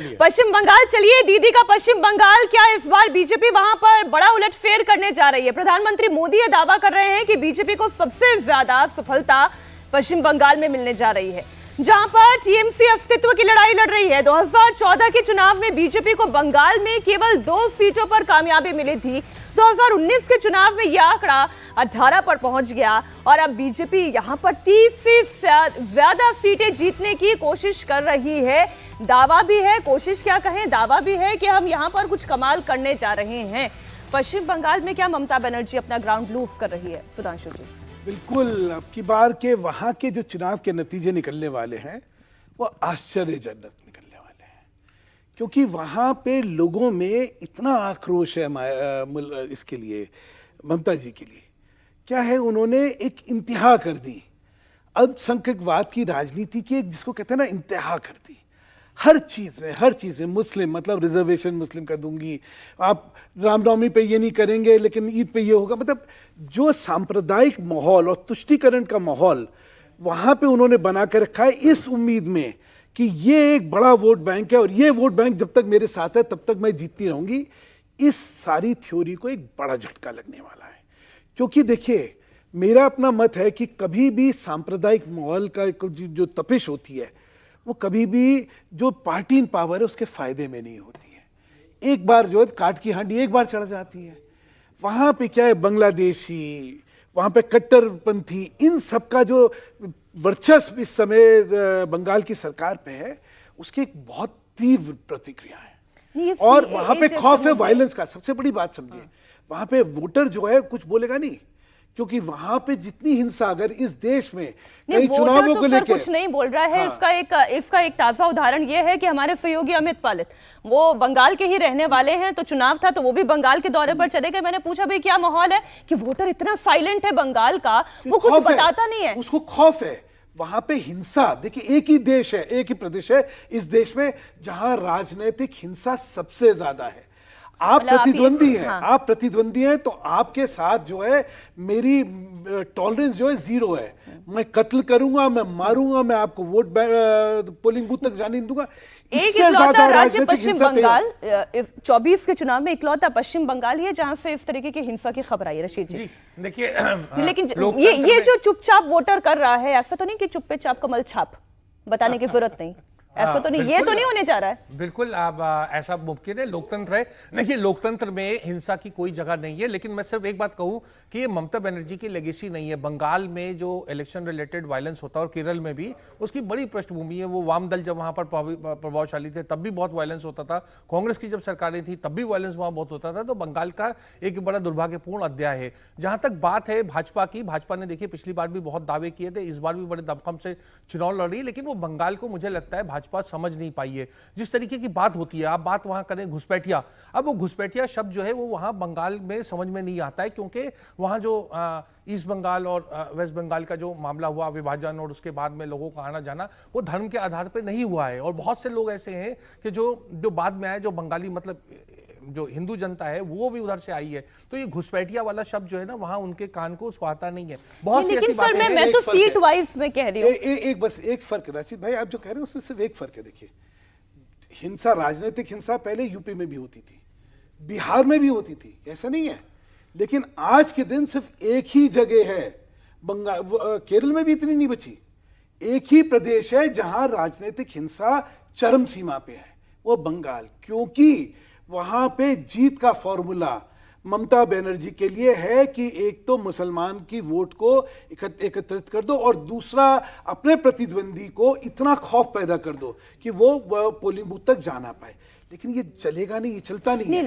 पश्चिम बंगाल, चलिए दीदी का पश्चिम बंगाल, क्या इस बार बीजेपी वहां पर बड़ा उलटफेर करने जा रही है? प्रधानमंत्री मोदी ये दावा कर रहे हैं कि बीजेपी को सबसे ज्यादा सफलता पश्चिम बंगाल में मिलने जा रही है, जहां पर टीएमसी अस्तित्व की लड़ाई लड़ रही है। 2014 के चुनाव में बीजेपी को बंगाल में केवल 2 सीटों पर कामयाबी मिली थी। 2019 के चुनाव में यह आंकड़ा 18 पर पहुंच गया और अब बीजेपी यहां पर 30 से ज्यादा सीटें जीतने की कोशिश कर रही है। दावा भी है, कोशिश क्या कहें, दावा भी है कि हम यहां पर कुछ कमाल करने जा रहे हैं। पश्चिम बंगाल में क्या ममता बनर्जी अपना ग्राउंड लूज कर रही है? सुधांशु जी। बिल्कुल, अब की बार के वहां के जो चुनाव के नतीजे निकलने वाले हैं वो आश्चर्यजनक निकलने वाले हैं, क्योंकि वहां पे लोगों में इतना आक्रोश है इसके लिए, ममता जी के लिए। क्या है, उन्होंने एक इंतहा कर दी, अल्पसंख्यकवाद की राजनीति की, एक जिसको कहते हैं ना इंतहा कर दी। हर चीज में मुस्लिम, मतलब रिजर्वेशन मुस्लिम कर दूंगी, आप रामनवमी पे ये नहीं करेंगे लेकिन ईद पे ये होगा। मतलब जो सांप्रदायिक माहौल और तुष्टीकरण का माहौल वहां पे उन्होंने बना कर रखा है, इस उम्मीद में कि ये एक बड़ा वोट बैंक है और ये वोट बैंक जब तक मेरे साथ है तब तक मैं जीतती रहूंगी। इस सारी थ्योरी को एक बड़ा झटका लगने वाला है, क्योंकि देखिए, मेरा अपना मत है कि कभी भी सांप्रदायिक माहौल का जो तपिश होती है वो कभी भी जो पार्टी इन पावर है उसके फायदे में नहीं होती है। एक बार जो है काट की हांडी एक बार चढ़ जाती है। वहां पे क्या है, बांग्लादेशी, वहां पे कट्टरपंथी, इन सब का जो वर्चस्व इस समय बंगाल की सरकार पे है, उसकी एक बहुत तीव्र प्रतिक्रिया है। और वहां पे खौफ है वायलेंस का। सबसे बड़ी बात समझिए, वहां पे वोटर जो है कुछ बोलेगा नहीं, क्योंकि वहां पे जितनी हिंसा अगर इस देश में कई चुनावों को लेकर कुछ नहीं बोल रहा है। इसका एक ताजा उदाहरण ये है कि हमारे सहयोगी अमित पालित, वो बंगाल के ही रहने वाले हैं, तो चुनाव था तो वो भी बंगाल के दौरे पर चले गए। मैंने पूछा भाई क्या माहौल है, कि वोटर इतना साइलेंट है बंगाल का, वो कुछ बताता नहीं है, उसको खौफ है। वहां पे हिंसा, देखिए एक ही देश है, एक ही प्रदेश है इस देश में जहां राजनीतिक हिंसा सबसे ज्यादा है। आप प्रतिद्वंदी हैं, हाँ। आप प्रतिद्वंदी हैं तो आपके साथ जो है मेरी टॉलरेंस जो है 0 है। मैं कत्ल करूंगा, मैं मारूंगा, मैं आपको वोट पोलिंग बूथ तक जाने नहीं दूंगा। एक इकलौता राज्य पश्चिम बंगाल, 24 के चुनाव में इकलौता पश्चिम बंगाल ही है जहां से इस तरीके की हिंसा की खबर आई है। रशीद जी, देखिए, लेकिन ये जो चुपचाप वोटर कर रहा है, ऐसा तो नहीं कि चुप्पे चाप कमल छाप बताने की जरूरत नहीं, ऐसा तो नहीं, ये तो नहीं होने जा रहा है। बिल्कुल, आप ऐसा मुमकिन है, लोकतंत्र है। देखिए, लोकतंत्र में हिंसा की कोई जगह नहीं है, लेकिन मैं सिर्फ एक बात कहूं कि ये ममता बनर्जी की लेगेसी नहीं है। बंगाल में जो इलेक्शन रिलेटेड वायलेंस होता है और केरल में भी उसकी बड़ी पृष्ठभूमि है। वो वाम दल जब वहां पर प्रभावशाली थे तब भी बहुत वायलेंस होता था, कांग्रेस की जब सरकारें थी तब भी वायलेंस वहां बहुत होता था। तो बंगाल का एक बड़ा दुर्भाग्यपूर्ण अध्याय है। जहां तक बात है भाजपा की, भाजपा ने देखिए पिछली बार भी बहुत दावे किए थे, इस बार भी बड़े दमखम से चुनाव लड़ी, लेकिन वो बंगाल को मुझे लगता है भाजपा समझ नहीं पाई है। जिस तरीके की बात होती है, आप बात वहां करें घुसपैठिया, अब वो घुसपैठिया शब्द जो है वो वहां बंगाल में समझ में नहीं आता है, क्योंकि वहां जो ईस्ट बंगाल और वेस्ट बंगाल का जो मामला हुआ, विभाजन और उसके बाद में लोगों का आना जाना, वो धर्म के आधार पर नहीं हुआ है। और बहुत से लोग ऐसे हैं कि जो बाद में आए, जो बंगाली मतलब जो हिंदू जनता है वो भी उधर से आई है। तो ये घुसपैठिया वाला शब्द जो है ना, वहां उनके कान को सुहाता नहीं है। बहुत सी ऐसी बातें हैं। मैं तो सीट वाइज में कह रही हूं, एक फर्क है रशीद भाई, आप जो कह रहे हैं उसमें सिर्फ एक फर्क है। देखिए, हिंसा, राजनीतिक हिंसा पहले यूपी में भी होती थी, बिहार में भी होती थी, ऐसा नहीं है। लेकिन आज के दिन सिर्फ एक ही जगह है, बंगाल, केरल में भी इतनी नहीं बची, एक ही प्रदेश है जहां राजनीतिक हिंसा चरम सीमा पे है, वो बंगाल। क्योंकि वहां पे जीत का फॉर्मूला ममता बनर्जी के लिए है कि एक तो मुसलमान की वोट को एकत्रित कर दो और दूसरा अपने प्रतिद्वंदी को इतना खौफ पैदा कर दो कि वो पोलिंग बूथ तक जाना पाए। लेकिन ये चलेगा नहीं, ये चलता नहीं है।